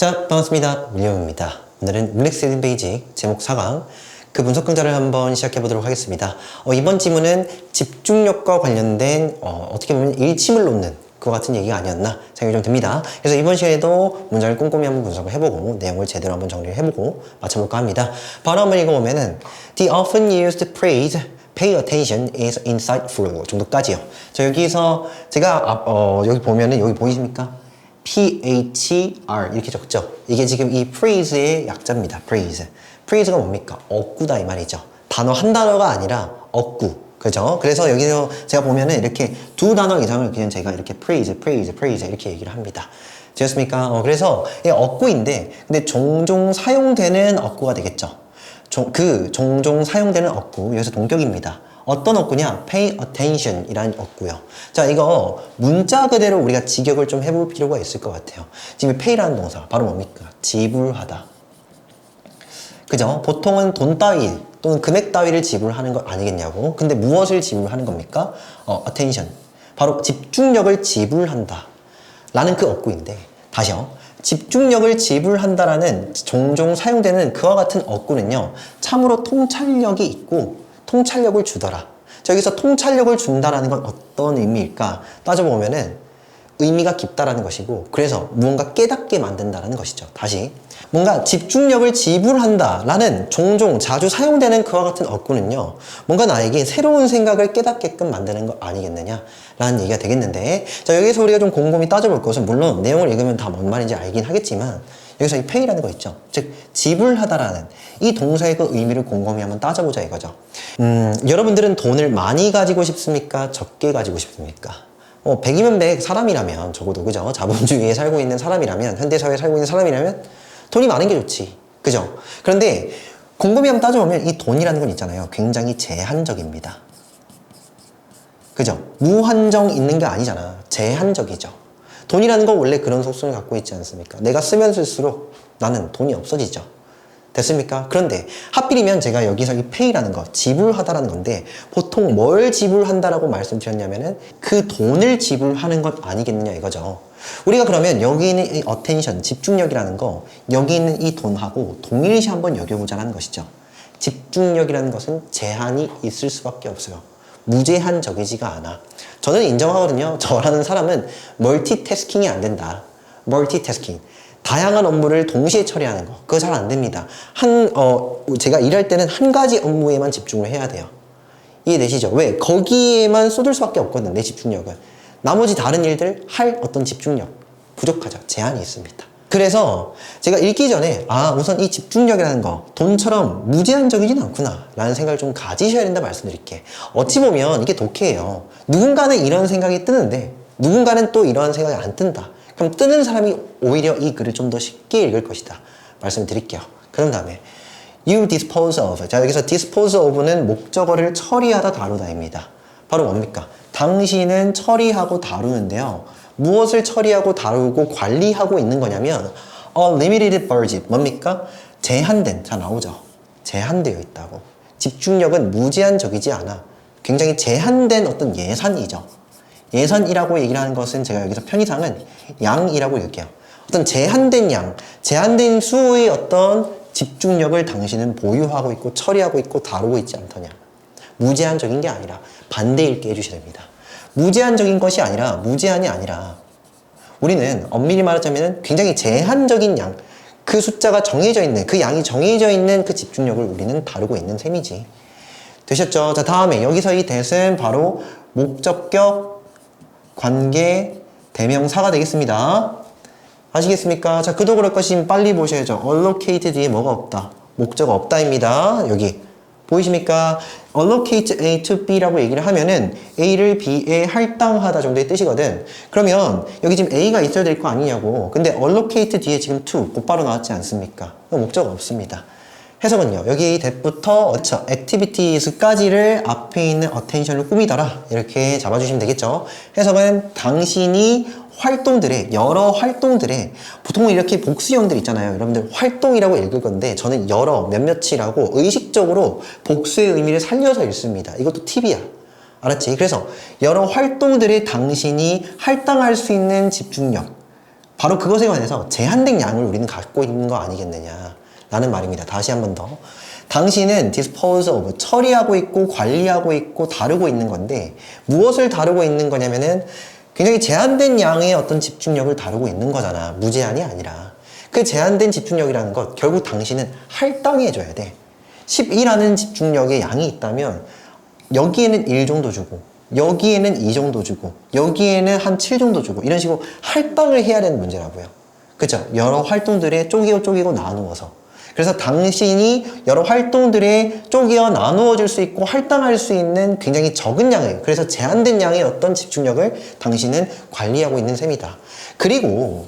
자, 반갑습니다. 윌리엄입니다. 오늘은 릴렉스 리딩 베이직 제목 4강 그 분석 강좌를 한번 시작해 보도록 하겠습니다. 이번 지문은 집중력과 관련된 어떻게 보면 일침을 놓는 그와 같은 얘기가 아니었나 생각이 좀 듭니다. 그래서 이번 시간에도 문장을 꼼꼼히 한번 분석을 해보고 내용을 제대로 한번 정리를 해보고 맞춰볼까 합니다. 바로 한번 읽어보면은 The often used phrase pay attention is insightful 정도까지요. 자, 여기서 제가 여기 보면은 여기 보이십니까? PHR 이렇게 적죠. 이게 지금 이 phrase의 약자입니다. phrase가 뭡니까? 어구다 이 말이죠. 단어 한 단어가 아니라 어구. 그죠? 그래서 여기서 제가 보면은 이렇게 두 단어 이상을 그냥 제가 이렇게 phrase 이렇게 얘기를 합니다. 되셨습니까? 그래서 이 어구인데 근데 종종 사용되는 어구가 되겠죠. 종종 사용되는 어구, 여기서 동격입니다. 어떤 어구냐? pay attention 이라는 어구요. 자, 이거 문자 그대로 우리가 직역을 좀 해볼 필요가 있을 것 같아요. 지금 pay라는 동사, 바로 뭡니까? 지불하다. 그죠? 보통은 돈 따위 또는 금액 따위를 지불하는 것 아니겠냐고. 근데 무엇을 지불하는 겁니까? attention. 바로 집중력을 지불한다. 라는 그 어구인데, 다시요. 집중력을 지불한다라는 종종 사용되는 그와 같은 어구는요, 참으로 통찰력이 있고 통찰력을 주더라. 자, 여기서 통찰력을 준다라는 건 어떤 의미일까? 따져보면은 의미가 깊다라는 것이고, 그래서 무언가 깨닫게 만든다라는 것이죠. 다시 뭔가 집중력을 지불한다라는 종종 자주 사용되는 그와 같은 어구는요, 뭔가 나에게 새로운 생각을 깨닫게끔 만드는 거 아니겠느냐라는 얘기가 되겠는데, 자, 여기서 우리가 좀 곰곰이 따져볼 것은 물론 내용을 읽으면 다 뭔 말인지 알긴 하겠지만, 여기서 이 pay라는 거 있죠. 즉 지불하다라는 이 동사의 그 의미를 곰곰이 한번 따져보자 이거죠. 여러분들은 돈을 많이 가지고 싶습니까? 적게 가지고 싶습니까? 100이면 100 사람이라면 적어도 그죠? 자본주의에 살고 있는 사람이라면, 현대사회에 살고 있는 사람이라면 돈이 많은 게 좋지. 그죠? 그런데 곰곰이 한번 따져보면 이 돈이라는 건 있잖아요. 굉장히 제한적입니다. 그죠? 무한정 있는 게 아니잖아. 제한적이죠. 돈이라는 건 원래 그런 속성을 갖고 있지 않습니까? 내가 쓰면 쓸수록 나는 돈이 없어지죠. 됐습니까? 그런데 하필이면 제가 여기서 이 pay라는 거, 지불하다라는 건데 보통 뭘 지불한다라고 말씀드렸냐면은 그 돈을 지불하는 것 아니겠느냐 이거죠. 우리가 그러면 여기 있는 이 attention, 집중력이라는 거, 여기 있는 이 돈하고 동일시 한번 여겨보자는 것이죠. 집중력이라는 것은 제한이 있을 수밖에 없어요. 무제한적이지가 않아. 저는 인정하거든요. 저라는 사람은 멀티태스킹이 안 된다. 멀티태스킹. 다양한 업무를 동시에 처리하는 거. 그거 잘 안 됩니다. 제가 일할 때는 한 가지 업무에만 집중을 해야 돼요. 이해되시죠? 왜? 거기에만 쏟을 수밖에 없거든, 내 집중력은. 나머지 다른 일들 할 어떤 집중력 부족하죠. 제한이 있습니다. 그래서 제가 읽기 전에 우선 이 집중력이라는 거 돈처럼 무제한적이진 않구나 라는 생각을 좀 가지셔야 된다 말씀드릴게. 어찌 보면 이게 독해예요. 누군가는 이런 생각이 뜨는데 누군가는 또 이런 생각이 안 뜬다. 그럼 뜨는 사람이 오히려 이 글을 좀 더 쉽게 읽을 것이다 말씀드릴게요. 그런 다음에 you dispose of. 자, 여기서 dispose of는 목적어를 처리하다 다루다입니다. 바로 뭡니까? 당신은 처리하고 다루는데요, 무엇을 처리하고 다루고 관리하고 있는 거냐면 a limited budget. 뭡니까? 제한된. 자, 나오죠. 제한되어 있다고. 집중력은 무제한적이지 않아. 굉장히 제한된 어떤 예산이죠. 예산이라고 얘기를 하는 것은 제가 여기서 편의상은 양이라고 읽게요. 어떤 제한된 양, 제한된 수의 어떤 집중력을 당신은 보유하고 있고 처리하고 있고 다루고 있지 않더냐. 무제한적인 게 아니라 반대 읽게 해주셔야 됩니다. 무제한적인 것이 아니라, 무제한이 아니라 우리는 엄밀히 말하자면 굉장히 제한적인 양, 그 숫자가 정해져 있는, 그 양이 정해져 있는 그 집중력을 우리는 다루고 있는 셈이지. 되셨죠? 자, 다음에 여기서 이 that은 바로 목적격, 관계, 대명사가 되겠습니다. 아시겠습니까? 자, 그도 그럴 것이면 빨리 보셔야죠. allocate 뒤에 뭐가 없다? 목적 없다입니다. 여기. 보이십니까? allocate A to B라고 얘기를 하면은 A를 B에 할당하다 정도의 뜻이거든. 그러면 여기 지금 A가 있어야 될 거 아니냐고. 근데 allocate 뒤에 지금 to 곧바로 나왔지 않습니까? 목적 없습니다. 해석은요, 여기 that부터 activities까지를 앞에 있는 attention을 꾸미더라 이렇게 잡아주시면 되겠죠. 해석은 당신이 활동들의, 여러 활동들의, 보통 이렇게 복수형들 있잖아요. 여러분들 활동이라고 읽을 건데 저는 여러, 몇몇이라고 의식적으로 복수의 의미를 살려서 읽습니다. 이것도 팁이야. 알았지? 그래서 여러 활동들의 당신이 할당할 수 있는 집중력, 바로 그것에 관해서 제한된 양을 우리는 갖고 있는 거 아니겠느냐 라는 말입니다. 다시 한 번 더. 당신은 dispose of, 처리하고 있고 관리하고 있고 다루고 있는 건데 무엇을 다루고 있는 거냐면은 굉장히 제한된 양의 어떤 집중력을 다루고 있는 거잖아. 무제한이 아니라. 그 제한된 집중력이라는 것 결국 당신은 할당해줘야 돼. 12라는 집중력의 양이 있다면 여기에는 1 정도 주고 여기에는 2 정도 주고 여기에는 한 7 정도 주고 이런 식으로 할당을 해야 되는 문제라고요. 그쵸? 여러 활동들에 쪼개고 나누어서. 그래서 당신이 여러 활동들에 쪼개어 나누어질 수 있고 할당할 수 있는 굉장히 적은 양을, 그래서 제한된 양의 어떤 집중력을 당신은 관리하고 있는 셈이다. 그리고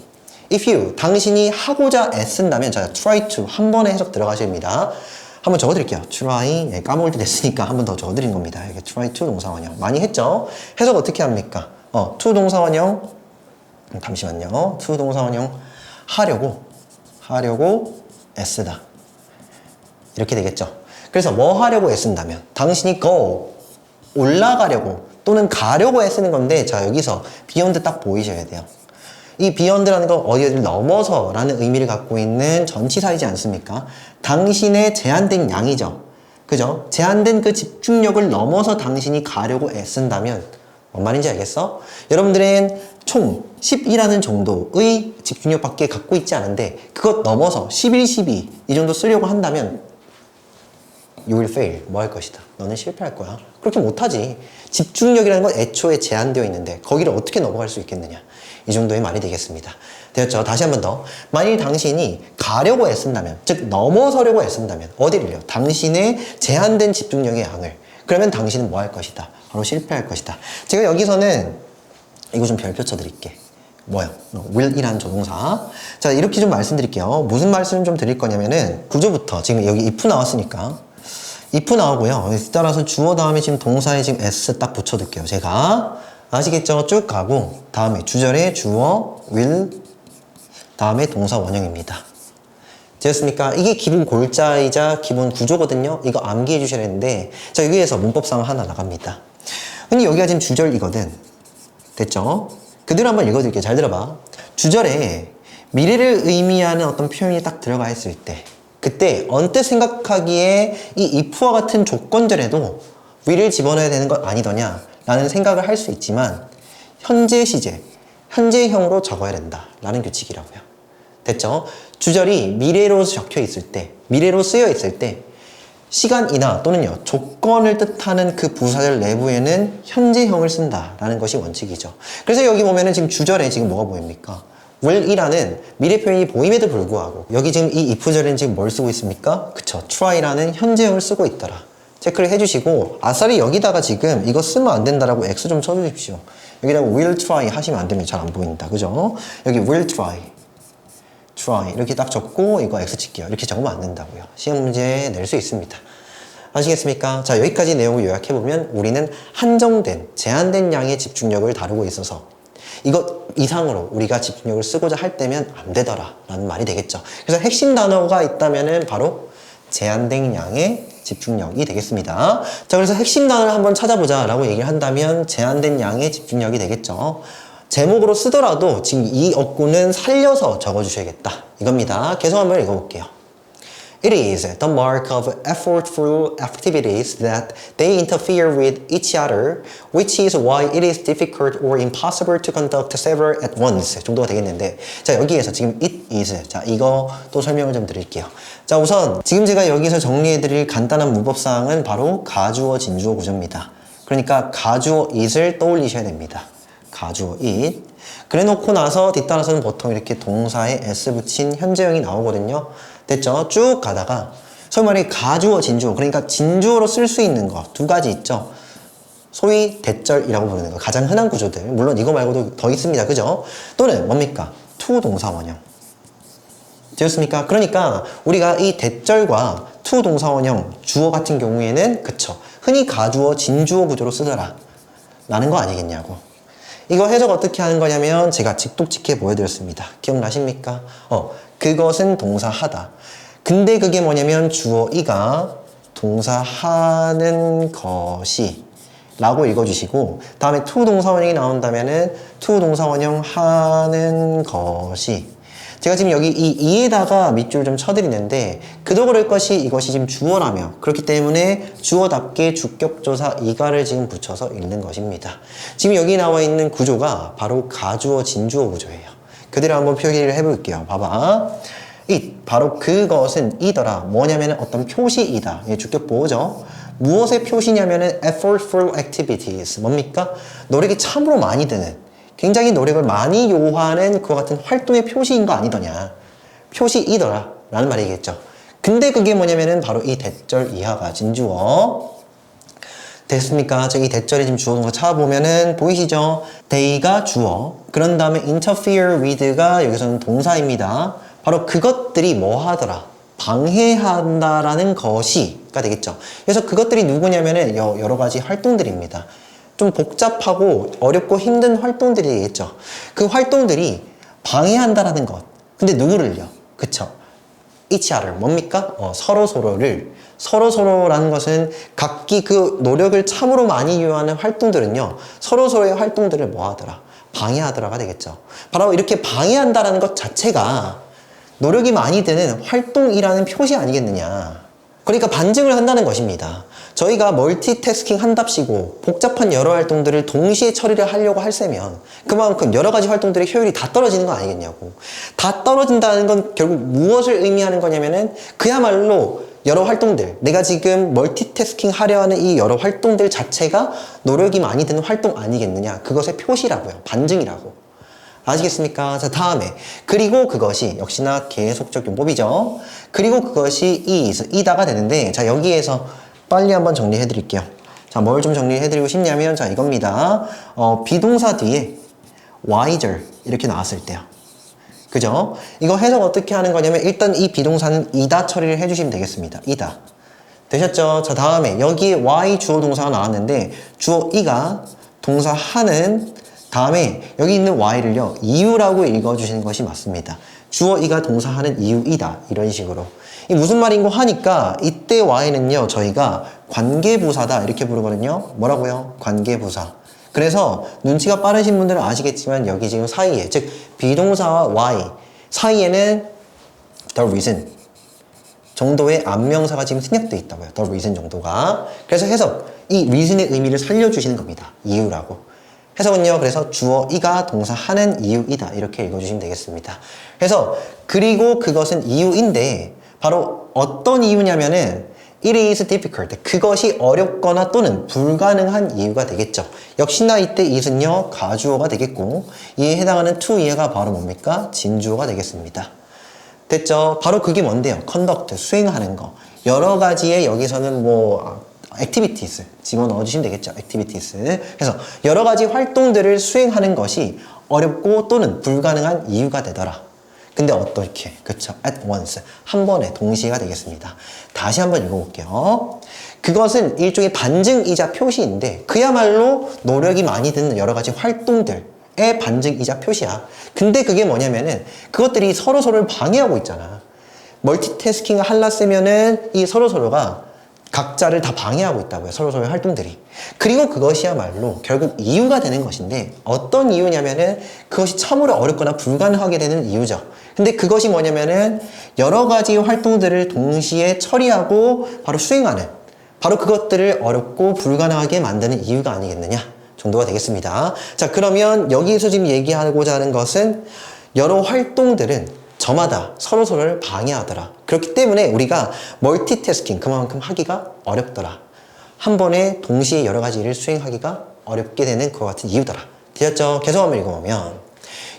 if you, 당신이 하고자 애쓴다면, 자, try to 한 번에 해석 들어가십니다. 한번 적어드릴게요. try, 까먹을 때 됐으니까 한 번 더 적어드린 겁니다. 이게 try to 동사원형 많이 했죠? 해석 어떻게 합니까? to 동사원형, 잠시만요. to 동사원형 하려고 애쓰다. 이렇게 되겠죠. 그래서 뭐 하려고 애쓴다면, 당신이 go, 올라가려고 또는 가려고 애쓰는 건데, 자, 여기서 beyond 딱 보이셔야 돼요. 이 beyond라는 건 어디를 넘어서 라는 의미를 갖고 있는 전치사이지 않습니까? 당신의 제한된 양이죠. 그죠? 제한된 그 집중력을 넘어서 당신이 가려고 애쓴다면 뭔 말인지 알겠어? 여러분들은 총 10이라는 정도의 집중력밖에 갖고 있지 않은데 그것 넘어서 11, 12 이 정도 쓰려고 한다면 you will fail. 뭐 할 것이다. 너는 실패할 거야. 그렇게 못하지. 집중력이라는 건 애초에 제한되어 있는데 거기를 어떻게 넘어갈 수 있겠느냐. 이 정도의 말이 되겠습니다. 되었죠? 다시 한 번 더. 만일 당신이 가려고 애쓴다면, 즉 넘어서려고 애쓴다면 어디를요? 당신의 제한된 집중력의 양을. 그러면 당신은 뭐 할 것이다. 바로 실패할 것이다. 제가 여기서는 이거 좀 별표 쳐드릴게. 뭐요? will이라는 조동사. 자, 이렇게 좀 말씀드릴게요. 무슨 말씀을 좀 드릴 거냐면은 구조부터 지금 여기 if 나왔으니까 if 나오고요. 따라서 주어 다음에 지금 동사에 지금 s 딱 붙여둘게요. 제가 아시겠죠? 쭉 가고 다음에 주절에 주어 will 다음에 동사 원형입니다. 되었습니까? 이게 기본 골자이자 기본 구조거든요. 이거 암기해 주셔야 되는데 자, 여기에서 문법상 하나 나갑니다. 근데 여기가 지금 주절이거든. 됐죠? 그대로 한번 읽어드릴게요. 잘 들어봐. 주절에 미래를 의미하는 어떤 표현이 딱 들어가 있을 때 그때 언뜻 생각하기에 이 if와 같은 조건절에도 will을 집어넣어야 되는 것 아니더냐 라는 생각을 할 수 있지만 현재 시제, 현재형으로 적어야 된다 라는 규칙이라고요. 됐죠? 주절이 미래로 적혀 있을 때, 미래로 쓰여 있을 때 시간이나 또는요 조건을 뜻하는 그 부사절 내부에는 현재형을 쓴다라는 것이 원칙이죠. 그래서 여기 보면은 지금 주절에 지금 뭐가 보입니까? will이라는 미래 표현이 보임에도 불구하고 여기 지금 이 if절에는 지금 뭘 쓰고 있습니까? 그쵸, try라는 현재형을 쓰고 있더라. 체크를 해주시고 아싸리 여기다가 지금 이거 쓰면 안 된다라고 X 좀 쳐주십시오. 여기다가 will try 하시면 안 되면 잘 안 보인다. 그죠? 여기 will try 이렇게 딱 적고 이거 X 칠게요. 이렇게 적으면 안 된다고요. 시험 문제 낼 수 있습니다. 아시겠습니까? 자, 여기까지 내용을 요약해보면 우리는 한정된, 제한된 양의 집중력을 다루고 있어서 이것 이상으로 우리가 집중력을 쓰고자 할 때면 안 되더라 라는 말이 되겠죠. 그래서 핵심 단어가 있다면은 바로 제한된 양의 집중력이 되겠습니다. 자, 그래서 핵심 단어를 한번 찾아보자 라고 얘기를 한다면 제한된 양의 집중력이 되겠죠. 제목으로 쓰더라도 지금 이 어구는 살려서 적어주셔야겠다 이겁니다. 계속 한번 읽어볼게요. It is the mark of effortful activities that they interfere with each other, which is why it is difficult or impossible to conduct several at once 정도가 되겠는데 자, 여기에서 지금 it is, 자, 이거 또 설명을 좀 드릴게요. 자, 우선 지금 제가 여기서 정리해드릴 간단한 문법사항은 바로 가주어 진주어 구조입니다. 그러니까 가주어 it을 떠올리셔야 됩니다. 가주어 it. 그래 놓고 나서 뒤따라서는 보통 이렇게 동사에 s 붙인 현재형이 나오거든요. 됐죠? 쭉 가다가 소위 말해 가주어 진주어, 그러니까 진주어로 쓸 수 있는 거 두 가지 있죠. 소위 대절이라고 부르는 거, 가장 흔한 구조들. 물론 이거 말고도 더 있습니다. 그죠? 또는 뭡니까? to 동사 원형. 되었습니까? 그러니까 우리가 이 대절과 to 동사 원형 주어 같은 경우에는 그쵸, 흔히 가주어 진주어 구조로 쓰더라 라는 거 아니겠냐고. 이거 해석 어떻게 하는 거냐면 제가 직독직해 보여드렸습니다. 기억나십니까? 그것은 동사 하다. 근데 그게 뭐냐면 주어 이가 동사 하는 것이 라고 읽어주시고 다음에 to 동사원형이 나온다면은 to 동사원형 하는 것이 제가 지금 여기 이 이에다가 밑줄 좀 쳐드리는데 그도 그럴 것이 이것이 지금 주어라며 그렇기 때문에 주어답게 주격조사 이가를 지금 붙여서 읽는 것입니다. 지금 여기 나와 있는 구조가 바로 가주어 진주어 구조예요. 그대로 한번 표기를 해볼게요. 봐봐. 바로 그것은 이더라. 뭐냐면은 어떤 표시이다. 예, 주격 보호죠. 무엇의 표시냐면은 effortful activities. 뭡니까? 노력이 참으로 많이 드는 굉장히 노력을 많이 요하는 그와 같은 활동의 표시인 거 아니더냐. 표시이더라. 라는 말이겠죠. 근데 그게 뭐냐면은 바로 이 대절 이하가 진주어. 됐습니까? 저기 대절이 지금 주어 동사 찾아보면은 보이시죠? they가 주어. 그런 다음에 interfere with가 여기서는 동사입니다. 바로 그것들이 뭐 하더라? 방해한다라는 것이가 되겠죠. 그래서 그것들이 누구냐면은 여러 가지 활동들입니다. 좀 복잡하고 어렵고 힘든 활동들이 되겠죠. 그 활동들이 방해한다라는 것. 근데 누구를요? 그쵸? each other. 뭡니까? 서로서로라는 것은 각기 그 노력을 참으로 많이 요하는 활동들은요. 서로서로의 활동들을 뭐 하더라? 방해하더라가 되겠죠. 바로 이렇게 방해한다라는 것 자체가 노력이 많이 드는 활동이라는 표시 아니겠느냐. 그러니까 반증을 한다는 것입니다. 저희가 멀티태스킹 한답시고 복잡한 여러 활동들을 동시에 처리를 하려고 할세면 그만큼 여러 가지 활동들의 효율이 다 떨어지는 거 아니겠냐고. 다 떨어진다는 건 결국 무엇을 의미하는 거냐면은 그야말로 여러 활동들, 내가 지금 멀티태스킹 하려 하는 이 여러 활동들 자체가 노력이 많이 드는 활동 아니겠느냐. 그것의 표시라고요. 반증이라고. 아시겠습니까? 자, 다음에 그리고 그것이 역시나 계속적 용법이죠. 그리고 그것이 이다가 되는데 자, 여기에서 빨리 한번 정리해 드릴게요. 자, 뭘 좀 정리해 드리고 싶냐면 자, 이겁니다. 비동사 뒤에 wiser 이렇게 나왔을 때요. 그죠? 이거 해석 어떻게 하는 거냐면 일단 이 비동사는 이다 처리를 해주시면 되겠습니다. 이다. 되셨죠? 자, 다음에 여기에 y 주어 동사가 나왔는데 주어 이가 동사 하는 다음에 여기 있는 y를요 이유라고 읽어주시는 것이 맞습니다. 주어 이가 동사하는 이유이다 이런 식으로. 이 무슨 말인고 하니까 이때 y는요 저희가 관계부사다 이렇게 부르거든요. 뭐라고요? 관계부사. 그래서 눈치가 빠르신 분들은 아시겠지만 여기 지금 사이에 즉 비동사와 y 사이에는 the reason 정도의 안명사가 지금 생략되어 있다고요. the reason 정도가. 그래서 해석 이 reason의 의미를 살려주시는 겁니다. 이유라고. 해석은요. 그래서 주어 이가 동사하는 이유이다 이렇게 읽어주시면 되겠습니다. 그래서 그리고 그것은 이유인데 바로 어떤 이유냐면은 it is difficult. 그것이 어렵거나 또는 불가능한 이유가 되겠죠. 역시나 이때 it은요. 가주어가 되겠고 이에 해당하는 to 이해가 바로 뭡니까? 진주어가 되겠습니다. 됐죠? 바로 그게 뭔데요? conduct, 수행하는 거. 여러 가지의 여기서는 뭐 activities 집어넣어 주시면 되겠죠. activities. 그래서 여러 가지 활동들을 수행하는 것이 어렵고 또는 불가능한 이유가 되더라. 근데 어떻게? 그쵸? at once. 한 번에 동시에가 되겠습니다. 다시 한번 읽어볼게요. 그것은 일종의 반증이자 표시인데 그야말로 노력이 많이 드는 여러 가지 활동들의 반증이자 표시야. 근데 그게 뭐냐면은 그것들이 서로서로를 방해하고 있잖아. 멀티태스킹을 하려면은 이 서로서로가 각자를 다 방해하고 있다고요. 서로서로의 활동들이. 그리고 그것이야말로 결국 이유가 되는 것인데 어떤 이유냐면은 그것이 참으로 어렵거나 불가능하게 되는 이유죠. 근데 그것이 뭐냐면은 여러 가지 활동들을 동시에 처리하고 바로 수행하는 바로 그것들을 어렵고 불가능하게 만드는 이유가 아니겠느냐 정도가 되겠습니다. 자, 그러면 여기에서 지금 얘기하고자 하는 것은 여러 활동들은 저마다 서로서로를 방해하더라. 그렇기 때문에 우리가 멀티태스킹 그만큼 하기가 어렵더라. 한 번에 동시에 여러 가지 일을 수행하기가 어렵게 되는 그와 같은 이유더라. 되셨죠? 계속 한번 읽어보면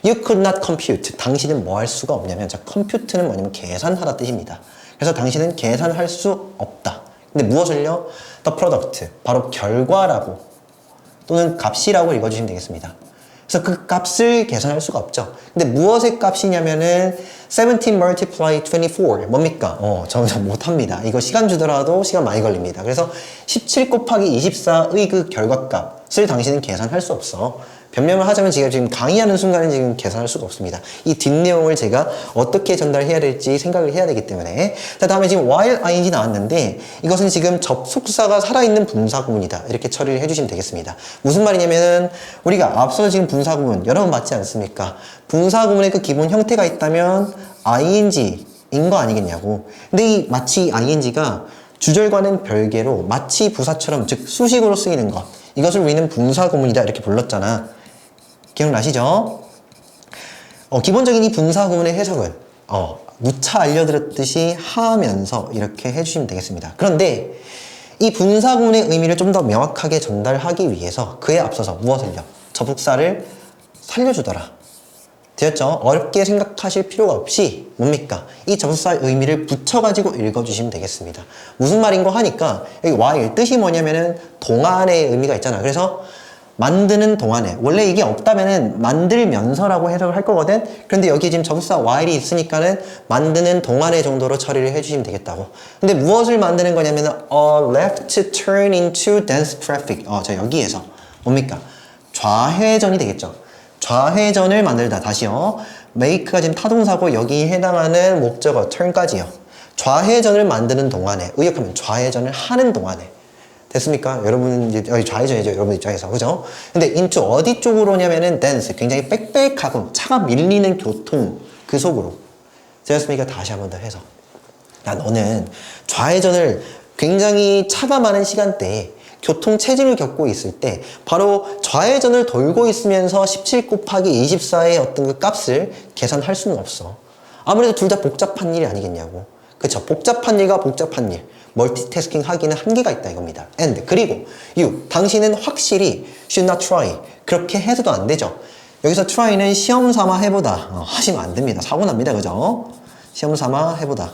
You could not compute. 당신은 뭐 할 수가 없냐면 자, compute는 뭐냐면 계산하다 뜻입니다. 그래서 당신은 계산할 수 없다. 근데 무엇을요? The product. 바로 결과라고 또는 값이라고 읽어주시면 되겠습니다. 그래서 그 값을 계산할 수가 없죠. 근데 무엇의 값이냐면은 17 multiply 24 뭡니까? 점점 못합니다. 이거 시간 주더라도 시간 많이 걸립니다. 그래서 17 곱하기 24의 그 결과값을 당신은 계산할 수 없어. 변명을 하자면 제가 지금 강의하는 순간에 지금 계산할 수가 없습니다. 이 뒷내용을 제가 어떻게 전달해야 될지 생각을 해야 되기 때문에. 자, 다음에 지금 while ing 나왔는데 이것은 지금 접속사가 살아있는 분사구문이다. 이렇게 처리를 해주시면 되겠습니다. 무슨 말이냐면은 우리가 앞서 지금 분사구문 여러 번 봤지 않습니까? 분사구문의 그 기본 형태가 있다면 ing인 거 아니겠냐고. 근데 이 마치 ing가 주절과는 별개로 마치 부사처럼 즉 수식으로 쓰이는 것, 이것을 우리는 분사구문이다 이렇게 불렀잖아. 기억나시죠? 기본적인 이 분사구문의 해석은 누차 알려드렸듯이 하면서 이렇게 해주시면 되겠습니다. 그런데 이 분사구문의 의미를 좀 더 명확하게 전달하기 위해서 그에 앞서서 무엇을요? 접속사를 살려주더라. 되었죠? 어렵게 생각하실 필요가 없이 뭡니까? 이 접속사의 의미를 붙여가지고 읽어주시면 되겠습니다. 무슨 말인 거 하니까 여기 while 뜻이 뭐냐면은 동안의 의미가 있잖아. 그래서 만드는 동안에, 원래 이게 없다면은 만들면서라고 해석을 할 거거든. 그런데 여기 지금 접속사 while이 있으니까는 만드는 동안의 정도로 처리를 해주시면 되겠다고. 근데 무엇을 만드는 거냐면은 left to turn into dense traffic. 자, 여기에서 뭡니까? 좌회전이 되겠죠. 좌회전을 만들다. 다시요. make가 지금 타동사고 여기에 해당하는 목적어 turn까지요. 좌회전을 만드는 동안에, 의역하면 좌회전을 하는 동안에. 됐습니까? 여러분 이제 여기 좌회전이죠. 여러분 입장에서. 그죠? 근데 into 어디 쪽으로냐면은 dense, 굉장히 빽빽하고 차가 밀리는 교통 그 속으로. 되었습니까? 다시 한 번 더 해서. 야, 너는 좌회전을 굉장히 차가 많은 시간대에 교통 체증을 겪고 있을 때 바로 좌회전을 돌고 있으면서 17 곱하기 24의 어떤 그 값을 계산할 수는 없어. 아무래도 둘 다 복잡한 일이 아니겠냐고. 그쵸? 복잡한 일과 복잡한 일, 멀티태스킹 하기는 한계가 있다 이겁니다. and 그리고 you, 당신은 확실히 should not try, 그렇게 해서도 안 되죠. 여기서 try는 시험 삼아 해보다 하시면 안 됩니다. 사고 납니다. 그죠? 시험 삼아 해보다.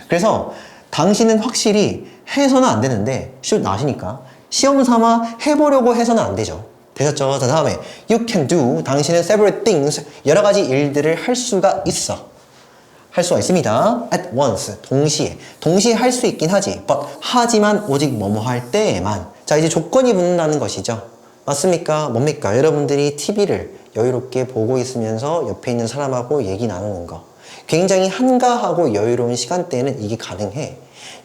그래서 당신은 확실히 해서는 안 되는데 should not이니까 시험 삼아 해보려고 해서는 안 되죠. 되셨죠? 자, 다음에 you can do, 당신은 several things, 여러 가지 일들을 할 수가 있어. 할 수가 있습니다. at once, 동시에 할 수 있긴 하지. but 하지만 오직 뭐뭐 할 때에만. 자, 이제 조건이 붙는다는 것이죠. 맞습니까? 뭡니까? 여러분들이 TV를 여유롭게 보고 있으면서 옆에 있는 사람하고 얘기 나누는 거. 굉장히 한가하고 여유로운 시간대에는 이게 가능해.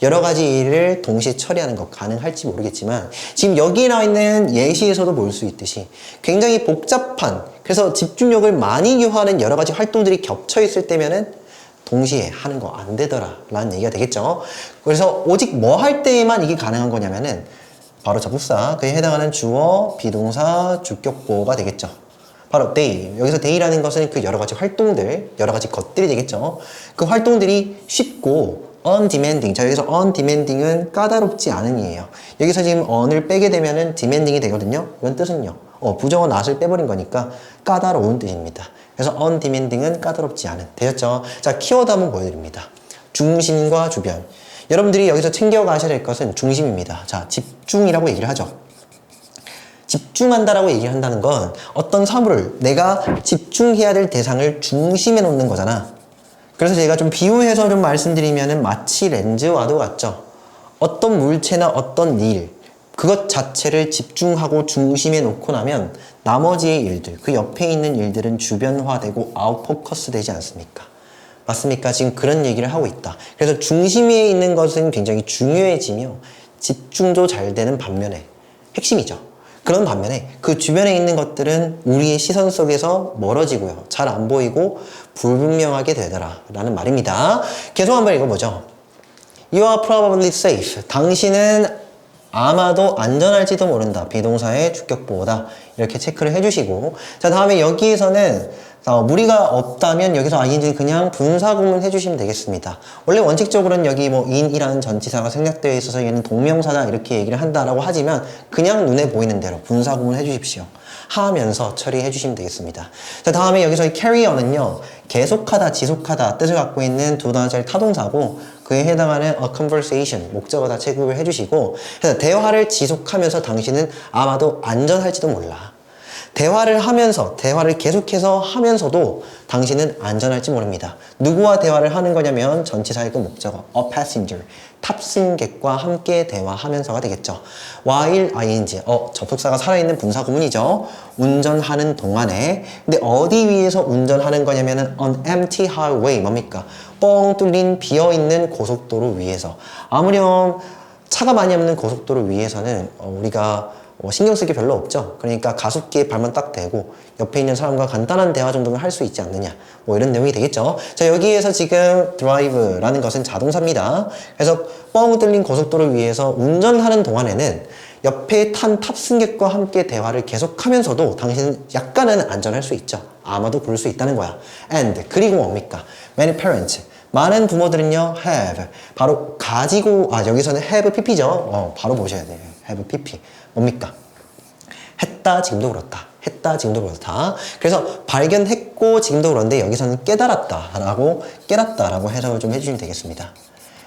여러 가지 일을 동시에 처리하는 것 가능할지 모르겠지만 지금 여기 나와 있는 예시에서도 볼 수 있듯이 굉장히 복잡한, 그래서 집중력을 많이 요하는 여러 가지 활동들이 겹쳐 있을 때면은 동시에 하는 거 안 되더라 라는 얘기가 되겠죠. 그래서 오직 뭐 할 때에만 이게 가능한 거냐면은 바로 접속사, 그에 해당하는 주어, 비동사, 주격보가 되겠죠. 바로 day. 여기서 day라는 것은 그 여러 가지 활동들, 여러 가지 것들이 되겠죠. 그 활동들이 쉽고 undemanding. 자, 여기서 undemanding은 까다롭지 않은이에요. 여기서 지금 on을 빼게 되면은 demanding이 되거든요. 이건 뜻은요. 부정어 not을 빼버린 거니까 까다로운 뜻입니다. 그래서 undemanding은 까다롭지 않은. 되었죠? 자, 키워드 한번 보여드립니다. 중심과 주변. 여러분들이 여기서 챙겨가셔야 될 것은 중심입니다. 자, 집중이라고 얘기를 하죠. 집중한다라고 얘기한다는 건 어떤 사물을 내가 집중해야 될 대상을 중심에 놓는 거잖아. 그래서 제가 좀 비유해서 좀 말씀드리면은 마치 렌즈와도 같죠. 어떤 물체나 어떤 일, 그것 자체를 집중하고 중심에 놓고 나면 나머지의 일들, 그 옆에 있는 일들은 주변화되고 아웃포커스 되지 않습니까? 맞습니까? 지금 그런 얘기를 하고 있다. 그래서 중심에 있는 것은 굉장히 중요해지며 집중도 잘 되는 반면에 핵심이죠. 그런 반면에 그 주변에 있는 것들은 우리의 시선 속에서 멀어지고요. 잘 안 보이고 불분명하게 되더라 라는 말입니다. 계속 한번 읽어보죠. You are probably safe. 당신은 아마도 안전할지도 모른다. 비동사의 주격보다 이렇게 체크를 해주시고, 자, 다음에 여기에서는 무리가 없다면 여기서 ing는 그냥 분사구문 해주시면 되겠습니다. 원래 원칙적으로는 여기 뭐 in이라는 전치사가 생략되어 있어서 얘는 동명사다 이렇게 얘기를 한다라고 하지만 그냥 눈에 보이는 대로 분사구문 해주십시오. 하면서 처리해 주시면 되겠습니다. 자, 다음에 여기서 carry on은요, 계속하다, 지속하다 뜻을 갖고 있는 두 단어짜리 타동사고 그에 해당하는 a conversation, 목적어다 체크를 해주시고, 그래서 대화를 지속하면서 당신은 아마도 안전할지도 몰라. 대화를 하면서, 대화를 계속해서 하면서도 당신은 안전할지 모릅니다. 누구와 대화를 하는 거냐면 전치사의 그 목적어 a passenger, 탑승객과 함께 대화하면서가 되겠죠. while ing, 접속사가 살아있는 분사 구문이죠. 운전하는 동안에. 근데 어디 위에서 운전하는 거냐면은 on empty highway, 뭡니까? 뻥 뚫린 비어있는 고속도로 위에서. 아무렴 차가 많이 없는 고속도로 위에서는 우리가 신경 쓸 게 별로 없죠. 그러니까 가속기에 발만 딱 대고 옆에 있는 사람과 간단한 대화 정도는 할 수 있지 않느냐, 뭐 이런 내용이 되겠죠. 자, 여기에서 지금 drive라는 것은 자동사입니다. 그래서 뻥 뚫린 고속도로 위에서 운전하는 동안에는 옆에 탄 탑승객과 함께 대화를 계속하면서도 당신은 약간은 안전할 수 있죠. 아마도 그럴 수 있다는 거야. and, 그리고 뭡니까? many parents, 많은 부모들은요 have, 바로 가지고, 여기서는 have pp죠. 바로 보셔야 돼요. have pp 뭡니까? 했다, 지금도 그렇다. 했다, 지금도 그렇다. 그래서 발견했고 지금도 그런데 여기서는 깨달았다라고 해석을 좀 해주시면 되겠습니다.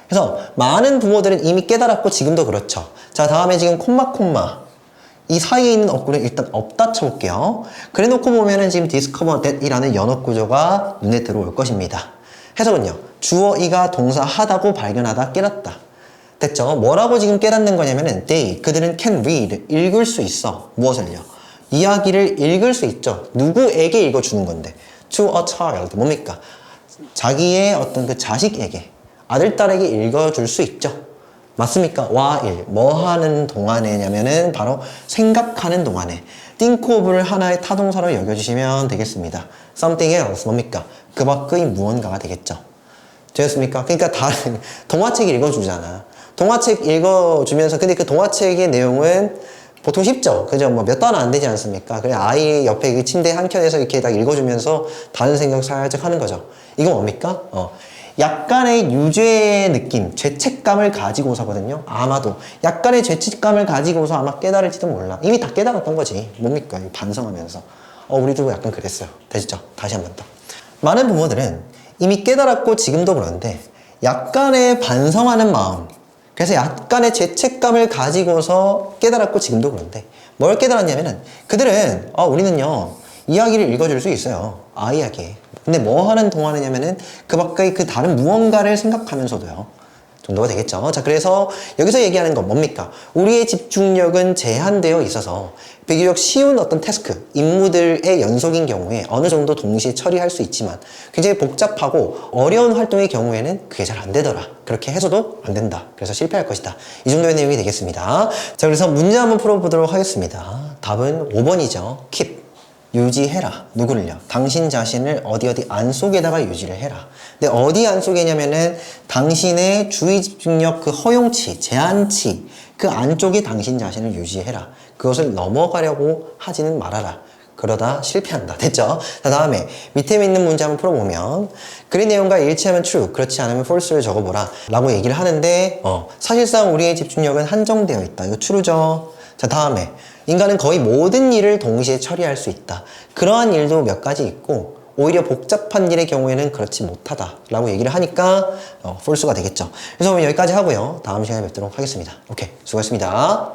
그래서 많은 부모들은 이미 깨달았고 지금도 그렇죠. 자, 다음에 지금 콤마 이 사이에 있는 어구를 일단 없다 쳐볼게요. 그래 놓고 보면은 지금 discover that 이라는 연어 구조가 눈에 들어올 것입니다. 해석은요, 주어 이가 동사 하다고 발견하다, 깨닫다. 됐죠? 뭐라고 지금 깨닫는 거냐면은 그들은 can read, 읽을 수 있어. 무엇을요? 이야기를 읽을 수 있죠. 누구에게 읽어주는 건데? to a child, 뭡니까? 자기의 어떤 그 자식에게, 아들, 딸에게 읽어줄 수 있죠. 맞습니까? while, 뭐 하는 동안에냐면은 바로 생각하는 동안에. think of를 하나의 타동사로 여겨주시면 되겠습니다. something else, 뭡니까? 그 밖의 무언가가 되겠죠. 되었습니까? 그러니까 다른 동화책 읽어주잖아. 동화책 읽어주면서, 근데 그 동화책의 내용은 보통 쉽죠? 그죠? 뭐 몇 단어 안 되지 않습니까? 그냥 아이 옆에 그 침대 한켠에서 이렇게 딱 읽어주면서 다른 생각 살짝 하는 거죠. 이건 뭡니까? 약간의 유죄의 느낌, 죄책감을 가지고서거든요. 아마도. 약간의 죄책감을 가지고서 아마 깨달을지도 몰라. 이미 다 깨달았던 거지. 뭡니까? 반성하면서. 우리도 약간 그랬어요. 되시죠? 다시 한 번 더. 많은 부모들은 이미 깨달았고 지금도 그런데 약간의 반성하는 마음, 그래서 약간의 죄책감을 가지고서 깨달았고 지금도 그런데 뭘 깨달았냐면은 그들은 우리는요 이야기를 읽어줄 수 있어요. 아이에게. 근데 뭐 하는 동안이냐면은 그 밖의 그 다른 무언가를 생각하면서도요 정도가 되겠죠. 자, 그래서 여기서 얘기하는 건 뭡니까? 우리의 집중력은 제한되어 있어서 비교적 쉬운 어떤 태스크, 임무들의 연속인 경우에 어느 정도 동시에 처리할 수 있지만 굉장히 복잡하고 어려운 활동의 경우에는 그게 잘 안 되더라. 그렇게 해서도 안 된다. 그래서 실패할 것이다. 이 정도의 내용이 되겠습니다. 자, 그래서 문제 한번 풀어보도록 하겠습니다. 답은 5번이죠. keep. 유지해라. 누구를요? 당신 자신을 어디 안속에다가 유지를 해라. 근데 어디 안속에냐면은 당신의 주의 집중력 그 허용치, 제한치 그 안쪽에 당신 자신을 유지해라. 그것을 넘어가려고 하지는 말아라. 그러다 실패한다. 됐죠? 자, 다음에 밑에 있는 문제 한번 풀어보면 글의 내용과 일치하면 true, 그렇지 않으면 false를 적어보라 라고 얘기를 하는데 사실상 우리의 집중력은 한정되어 있다. 이거 true죠? 자, 다음에 인간은 거의 모든 일을 동시에 처리할 수 있다. 그러한 일도 몇 가지 있고 오히려 복잡한 일의 경우에는 그렇지 못하다 라고 얘기를 하니까 false가 되겠죠. 그래서 여기까지 하고요. 다음 시간에 뵙도록 하겠습니다. 오케이, 수고하셨습니다.